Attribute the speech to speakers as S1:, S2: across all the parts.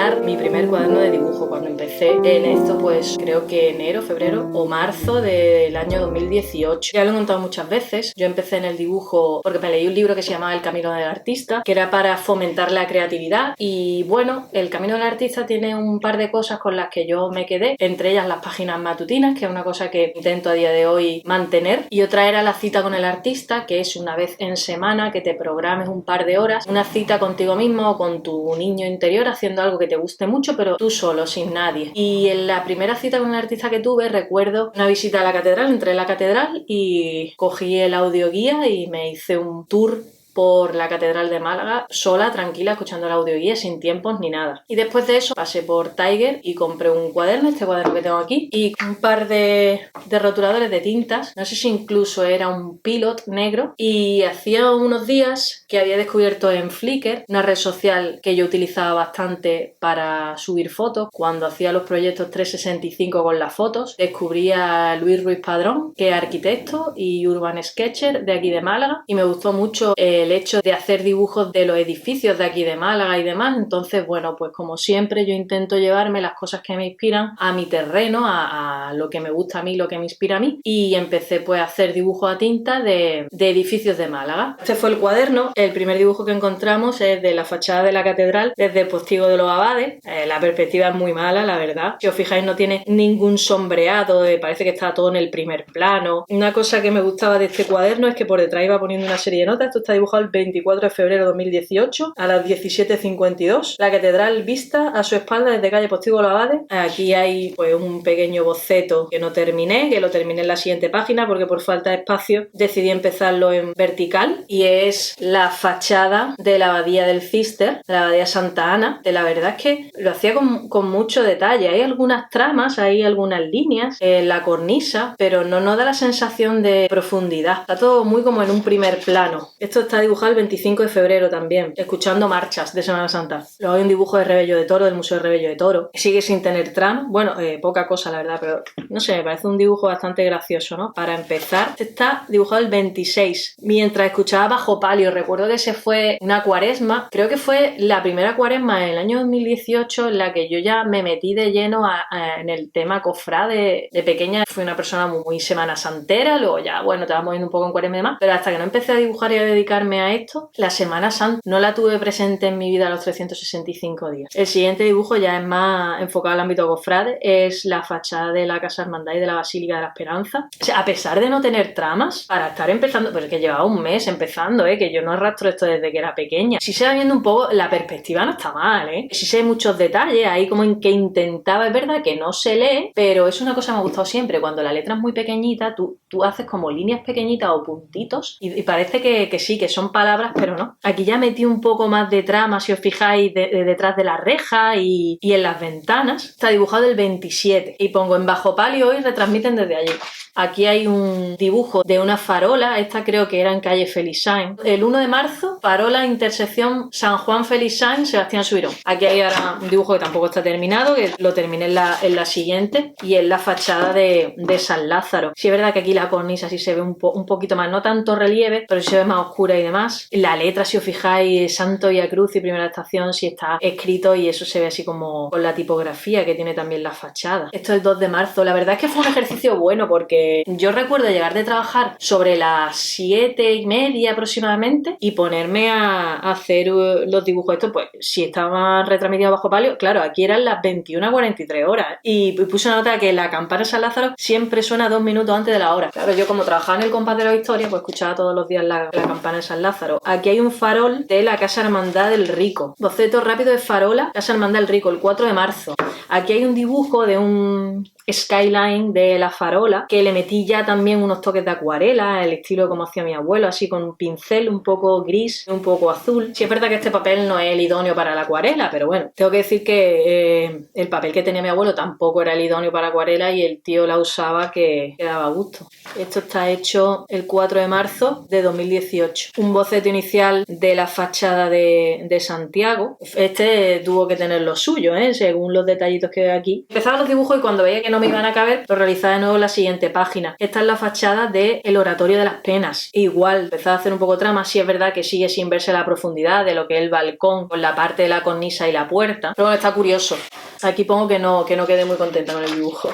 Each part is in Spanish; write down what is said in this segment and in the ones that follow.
S1: enseñar mi primer cuaderno de dibujo cuando empecé en esto, pues creo que enero, febrero o marzo del año 2018. Ya lo he contado muchas veces. Yo empecé en el dibujo porque me leí un libro que se llamaba El Camino del Artista, que era para fomentar la creatividad. Y bueno, El Camino del Artista tiene un par de cosas con las que yo me quedé, entre ellas las páginas matutinas, que es una cosa que intento a día de hoy mantener, y otra era la cita con el artista, que es una vez en semana que te programes un par de horas, una cita contigo mismo o con tu niño interior haciendo algo que te guste mucho, pero tú solo, sin nadie. Y en la primera cita con el artista que tuve, recuerdo una visita a la catedral. Entré en la catedral y cogí el audioguía y me hice un tour por la Catedral de Málaga, sola, tranquila, escuchando el audioguía, sin tiempos ni nada. Y después de eso pasé por Tiger y compré un cuaderno, este cuaderno que tengo aquí, y un par de rotuladores de tintas, no sé si incluso era un Pilot negro, y hacía unos días que había descubierto en Flickr, una red social que yo utilizaba bastante para subir fotos, cuando hacía los proyectos 365 con las fotos, descubrí a Luis Ruiz Padrón, que es arquitecto y urban sketcher de aquí de Málaga, y me gustó mucho el hecho de hacer dibujos de los edificios de aquí de Málaga y demás. Entonces, bueno, pues como siempre yo intento llevarme las cosas que me inspiran a mi terreno, a lo que me gusta a mí, lo que me inspira a mí, y empecé pues a hacer dibujos a tinta de edificios de Málaga. Este fue el cuaderno. El primer dibujo que encontramos es de la fachada de la catedral desde el Postigo de los Abades. La perspectiva es muy mala, la verdad. Si os fijáis, no tiene ningún sombreado, parece que está todo en el primer plano. Una cosa que me gustaba de este cuaderno es que por detrás iba poniendo una serie de notas. Esto está dibujado el 24 de febrero de 2018 a las 17:52. La catedral vista a su espalda desde calle Postigo de los Abades. Aquí hay pues un pequeño boceto que no terminé, que lo terminé en la siguiente página porque por falta de espacio decidí empezarlo en vertical, y es la fachada de la abadía del Cister, de la abadía Santa Ana. De la verdad es que lo hacía con mucho detalle. Hay algunas tramas, hay algunas líneas en la cornisa, pero no da la sensación de profundidad. Está todo muy como en un primer plano. Esto está dibujado el 25 de febrero también, escuchando marchas de Semana Santa. Luego hay un dibujo de Rebello de Toro, del Museo de Rebello de Toro. Sigue sin tener trama. Bueno, poca cosa la verdad, pero no sé, me parece un dibujo bastante gracioso, ¿no? Para empezar, este está dibujado el 26. Mientras escuchaba Bajo Palio, recuerdo que se fue una cuaresma, creo que fue la primera cuaresma en el año 2018 en la que yo ya me metí de lleno en el tema cofrade. De pequeña fui una persona muy semana santera, luego ya, bueno, te vas moviendo un poco en cuaresma y demás, pero hasta que no empecé a dibujar y a dedicarme a esto, la Semana Santa no la tuve presente en mi vida los 365 días. El siguiente dibujo ya es más enfocado al ámbito cofrade, es la fachada de la Casa Hermandad y de la Basílica de la Esperanza. O sea, a pesar de no tener tramas, para estar empezando, porque llevaba un mes empezando, que yo no arrastro esto desde que era pequeña. Si se va viendo un poco, la perspectiva no está mal, si sé muchos detalles, ahí como en que intentaba, es verdad que no se lee, pero es una cosa que me ha gustado siempre, cuando la letra es muy pequeñita, tú haces como líneas pequeñitas o puntitos y parece que sí, que son palabras, pero no. Aquí ya metí un poco más de trama, si os fijáis, detrás de la reja y en las ventanas. Está dibujado el 27 y pongo en Bajo Palio y retransmiten desde allí. Aquí hay un dibujo de una farola, esta creo que era en calle Felisain. El 1 de marzo, farola intersección San Juan Felisain, Sebastián Subirón. Aquí hay ahora un dibujo que tampoco está terminado, que lo terminé en la siguiente, y es la fachada de San Lázaro. Sí es verdad que aquí la cornisa sí se ve un poquito más, no tanto relieve, pero sí se ve más oscura y demás. La letra, si os fijáis, Santo Vía Cruz y Primera Estación, sí está escrito y eso se ve así como con la tipografía que tiene también la fachada. Esto es el 2 de marzo. La verdad es que fue un ejercicio bueno porque yo recuerdo llegar de trabajar sobre las 7:30 aproximadamente y ponerme a hacer los dibujos estos, pues si estaban retransmitidos Bajo Palio, claro, aquí eran las 21:43 horas y puse una nota que la campana de San Lázaro siempre suena 2 minutos antes de la hora. Claro, yo como trabajaba en el compás de la historia, pues escuchaba todos los días la campana de San Lázaro. Aquí hay un farol de la Casa Hermandad del Rico. Boceto rápido de farola, Casa Hermandad del Rico, el 4 de marzo. Aquí hay un dibujo de un skyline de la farola que le metí ya también unos toques de acuarela, el estilo como hacía mi abuelo, así con un pincel un poco gris, un poco azul. Sí es verdad que este papel no es el idóneo para la acuarela, pero bueno, tengo que decir que el papel que tenía mi abuelo tampoco era el idóneo para acuarela y el tío la usaba que daba gusto. Esto está hecho el 4 de marzo de 2018. Un boceto inicial de la fachada de Santiago. Este tuvo que tener lo suyo, según los detallitos que veo aquí. Empezaba los dibujos y cuando veía que no me iban a caber, lo realizaba de nuevo en la siguiente página. Esta es la fachada del Oratorio de las Penas. Igual, empezaba a hacer un poco trama, sí es verdad que sigue sin verse la profundidad de lo que es el balcón con la parte de la cornisa y la puerta, pero bueno, está curioso. Aquí pongo que no quedé muy contenta con el dibujo.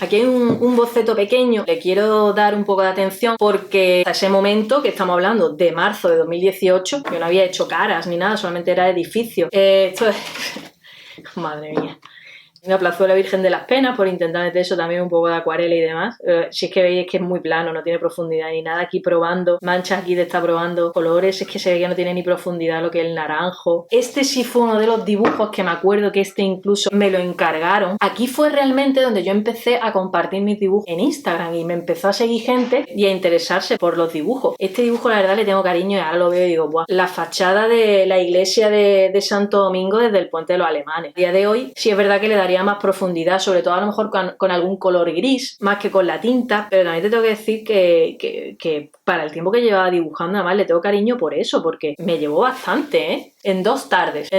S1: Aquí hay un boceto pequeño, le quiero dar un poco de atención porque hasta ese momento, que estamos hablando de marzo de 2018, yo no había hecho caras ni nada, solamente era edificio. Esto es... Madre mía. Me aplazó la Virgen de las Penas por intentar meter eso también un poco de acuarela y demás. Si es que veis que es muy plano, no tiene profundidad ni nada. Aquí probando, manchas aquí de estar probando colores, es que se ve que no tiene ni profundidad lo que es el naranjo. Este sí fue uno de los dibujos que me acuerdo que este incluso me lo encargaron. Aquí fue realmente donde yo empecé a compartir mis dibujos en Instagram y me empezó a seguir gente y a interesarse por los dibujos. Este dibujo la verdad le tengo cariño y ahora lo veo y digo, ¡buah! La fachada de la iglesia de Santo Domingo desde el Puente de los Alemanes. A día de hoy sí es verdad que le daría más profundidad, sobre todo a lo mejor con algún color gris, más que con la tinta, pero también te tengo que decir que para el tiempo que llevaba dibujando, además le tengo cariño por eso, porque me llevó bastante, ¿eh? En 2 tardes,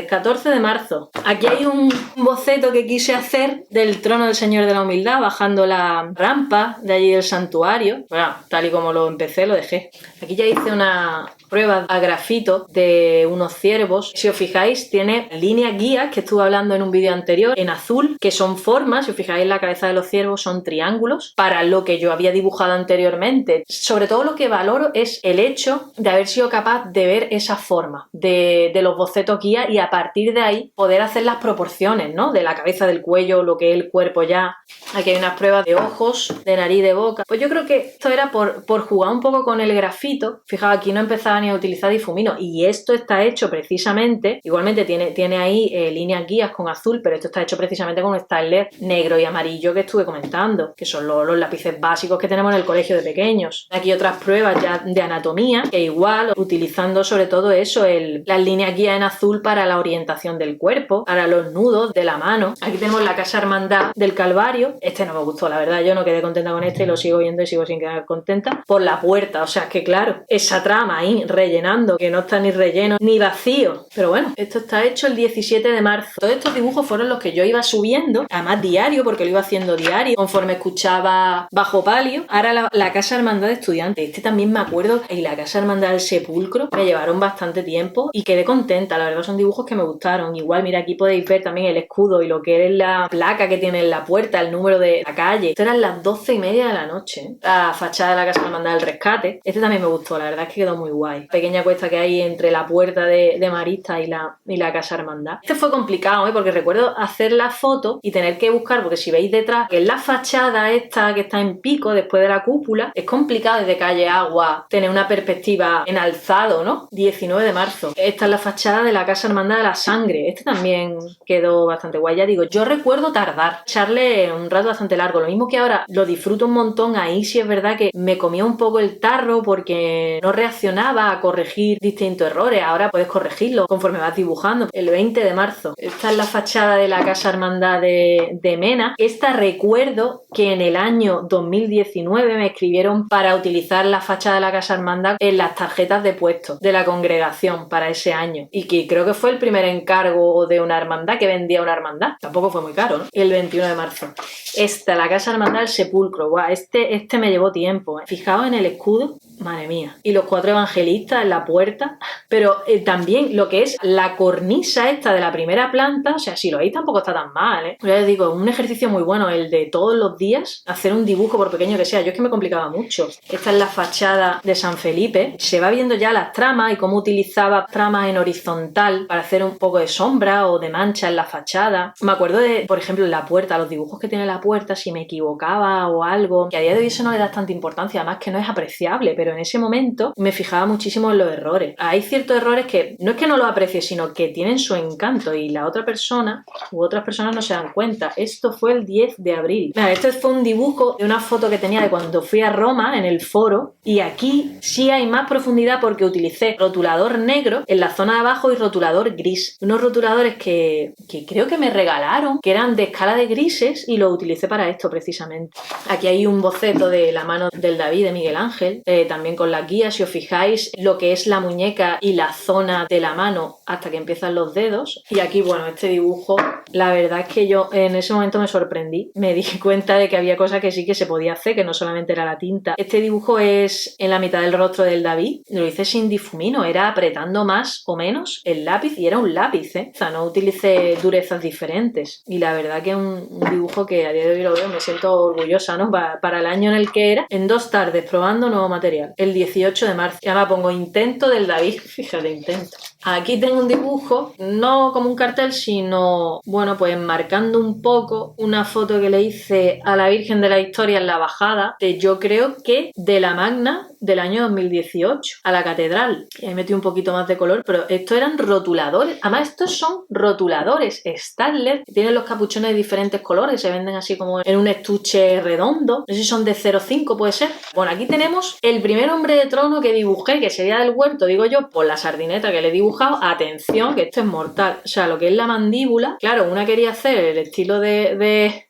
S1: 14 de marzo. Aquí hay un boceto que quise hacer del trono del Señor de la Humildad, bajando la rampa de allí del santuario. Bueno, tal y como lo empecé, lo dejé. Aquí ya hice una prueba a grafito de unos ciervos. Si os fijáis, tiene líneas guías que estuve hablando en un vídeo anterior, en azul, que son formas. Si os fijáis, la cabeza de los ciervos son triángulos, para lo que yo había dibujado anteriormente. Sobre todo lo que valoro es el hecho de haber sido capaz de ver esa forma de los bocetos guía y a partir de ahí poder hacer las proporciones, ¿no? De la cabeza, del cuello, lo que es el cuerpo ya. Aquí hay unas pruebas de ojos, de nariz, de boca. Pues yo creo que esto era por jugar un poco con el grafito. Fijaos, aquí no empezaba ni a utilizar difumino y esto está hecho precisamente, igualmente tiene ahí líneas guías con azul, pero esto está hecho precisamente con un styler negro y amarillo que estuve comentando, que son los lápices básicos que tenemos en el colegio de pequeños. Aquí otras pruebas ya de anatomía, que igual, utilizando sobre todo eso, las líneas guías en azul para la orientación del cuerpo, para los nudos de la mano. Aquí tenemos la Casa Hermandad del Calvario. Este no me gustó, la verdad, yo no quedé contenta con este y lo sigo viendo y sigo sin quedar contenta. Por la puerta, o sea, es que claro, esa trama ahí rellenando, que no está ni relleno ni vacío. Pero bueno, esto está hecho el 17 de marzo. Todos estos dibujos fueron los que yo iba subiendo, además diario, porque lo iba haciendo diario, conforme escuchaba Bajo Palio. Ahora la Casa Hermandad de Estudiantes. Este también me acuerdo, y la Casa Hermandad del Sepulcro, me llevaron bastante tiempo y quedé contenta, la verdad son dibujos que me gustaron. Igual, mira, aquí podéis ver también el escudo y lo que es la placa que tiene en la puerta, el número de la calle. Esto eran las 12:30 de la noche, ¿eh? La fachada de la Casa Hermandad del Rescate. Este también me gustó, la verdad es que quedó muy guay. Pequeña cuesta que hay entre la puerta de Marista y la Casa Hermandad. Este fue complicado, ¿eh? Porque recuerdo hacer la foto y tener que buscar, porque si veis detrás, que es la fachada esta que está en pico después de la cúpula, es complicado desde calle Agua tener una perspectiva en alzado, ¿no? 19 de marzo. Esta es la fachada de la Casa Hermandad de la Sangre. Este también quedó bastante guay. Ya digo, yo recuerdo tardar, echarle un rato bastante largo. Lo mismo que ahora lo disfruto un montón. Ahí sí es verdad que me comía un poco el tarro porque no reaccionaba a corregir distintos errores. Ahora puedes corregirlo conforme vas dibujando. El 20 de marzo. Esta es la fachada de la Casa Hermandad de Mena. Esta recuerdo que en el año 2019 me escribieron para utilizar la fachada de la Casa Hermandad en las tarjetas de puestos de la congregación para ese año. Y que creo que fue el primer encargo de una hermandad que vendía una hermandad. Tampoco fue muy caro, ¿no? Y el 21 de marzo. Esta, la Casa Hermandad del Sepulcro. Buah, este me llevó tiempo, ¿eh? Fijaos en el escudo. Madre mía. Y los 4 evangelistas en la puerta. Pero también lo que es la cornisa esta de la primera planta, o sea, si lo veis tampoco está tan mal, ¿eh? Ya les digo, un ejercicio muy bueno, el de todos los días hacer un dibujo por pequeño que sea. Yo es que me complicaba mucho. Esta es la fachada de San Felipe. Se va viendo ya las tramas y cómo utilizaba tramas en horizontal para hacer un poco de sombra o de mancha en la fachada. Me acuerdo de, por ejemplo, en la puerta, los dibujos que tiene la puerta, si me equivocaba o algo, que a día de hoy eso no le da tanta importancia, además que no es apreciable, pero en ese momento me fijaba muchísimo en los errores. Hay ciertos errores que no es que no los aprecie, sino que tienen su encanto y la otra persona u otras personas no se dan cuenta. Esto fue el 10 de abril. Mira, este fue un dibujo de una foto que tenía de cuando fui a Roma en el foro y aquí sí hay más profundidad porque utilicé rotulador negro en la zona de abajo y rotulador gris. Unos rotuladores que creo que me regalaron, que eran de escala de grises y los utilicé para esto precisamente. Aquí hay un boceto de la mano del David de Miguel Ángel, también con las guías. Si os fijáis lo que es la muñeca y la zona de la mano hasta que empiezan los dedos. Y aquí, bueno, este dibujo la verdad es que yo en ese momento me sorprendí. Me di cuenta de que había cosas que sí que se podía hacer, que no solamente era la tinta. Este dibujo es en la mitad del rostro del David. Lo hice sin difumino, era apretando más o menos el lápiz y era un lápiz, ¿eh? O sea, no utilicé durezas diferentes. Y la verdad que es un dibujo que a día de hoy lo veo, me siento orgullosa, ¿no? Para el año en el que era, en 2 tardes probando nuevo material. El 18 de marzo. Ya me pongo intento del David. Fíjate, intento. Aquí tengo un dibujo, no como un cartel, sino, bueno, pues marcando un poco una foto que le hice a la Virgen de la Historia en la bajada de, yo creo que de la Magna del año 2018, a la catedral. He metido un poquito más de color, pero estos eran rotuladores. Además, estos son rotuladores Staedtler, que tienen los capuchones de diferentes colores, se venden así como en un estuche redondo. No sé si son de 0,5, puede ser. Bueno, aquí tenemos el primer hombre de trono que dibujé, que sería del huerto, digo yo, por la sardineta que le he dibujado. Atención, que esto es mortal. O sea, lo que es la mandíbula, claro, una quería hacer el estilo de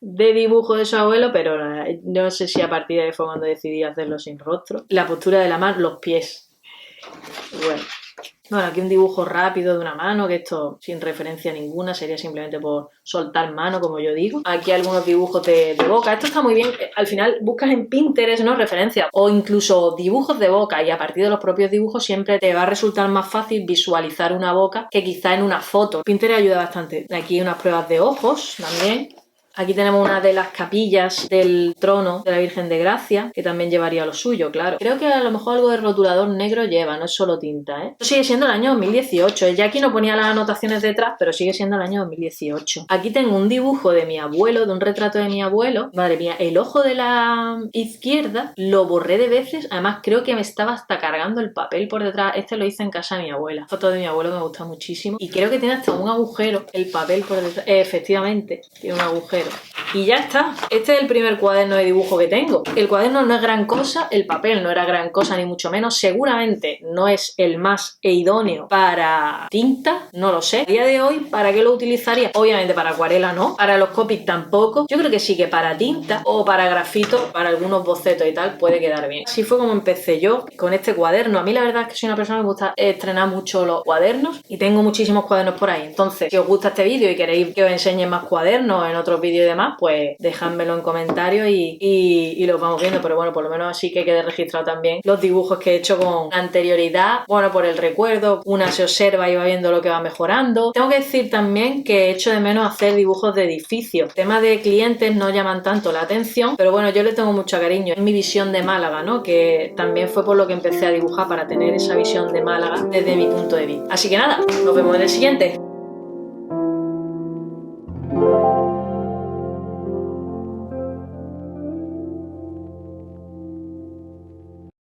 S1: dibujo de su abuelo, pero no sé si a partir de ahí fue cuando decidí hacerlo sin rostro. La postura de la mano, los pies. Bueno, aquí un dibujo rápido de una mano, que esto sin referencia ninguna, sería simplemente por soltar mano, como yo digo. Aquí algunos dibujos de boca. Esto está muy bien. Al final buscas en Pinterest, ¿no? Referencias o incluso dibujos de boca, y a partir de los propios dibujos siempre te va a resultar más fácil visualizar una boca que quizá en una foto. Pinterest ayuda bastante. Aquí unas pruebas de ojos también. Aquí tenemos una de las capillas del trono de la Virgen de Gracia, que también llevaría lo suyo, claro. Creo que a lo mejor algo de rotulador negro lleva, no es solo tinta, ¿eh? Esto sigue siendo el año 2018. Ya aquí no ponía las anotaciones detrás, pero sigue siendo el año 2018. Aquí tengo un dibujo de mi abuelo, de un retrato de mi abuelo. Madre mía, el ojo de la izquierda lo borré de veces. Además, creo que me estaba hasta cargando el papel por detrás. Este lo hice en casa de mi abuela. Foto de mi abuelo me gusta muchísimo. Y creo que tiene hasta un agujero el papel por detrás. Efectivamente, tiene un agujero. Y ya está. Este es el primer cuaderno de dibujo que tengo. El cuaderno no es gran cosa, el papel no era gran cosa ni mucho menos. Seguramente no es el más idóneo para tinta, no lo sé. A día de hoy, ¿para qué lo utilizaría? Obviamente para acuarela no, para los copies tampoco. Yo creo que sí que para tinta o para grafito, para algunos bocetos y tal, puede quedar bien. Así fue como empecé yo con este cuaderno. A mí la verdad es que soy una persona que me gusta estrenar mucho los cuadernos y tengo muchísimos cuadernos por ahí. Entonces, si os gusta este vídeo y queréis que os enseñe más cuadernos en otros vídeos y demás, pues dejádmelo en comentarios y los vamos viendo. Pero bueno, por lo menos así que quede registrado también los dibujos que he hecho con anterioridad. Bueno, por el recuerdo, una se observa y va viendo lo que va mejorando. Tengo que decir también que echo de menos hacer dibujos de edificios. Temas de clientes no llaman tanto la atención, pero bueno, yo le tengo mucho cariño. Es mi visión de Málaga, ¿no? Que también fue por lo que empecé a dibujar, para tener esa visión de Málaga desde mi punto de vista. Así que nada, nos vemos en el siguiente.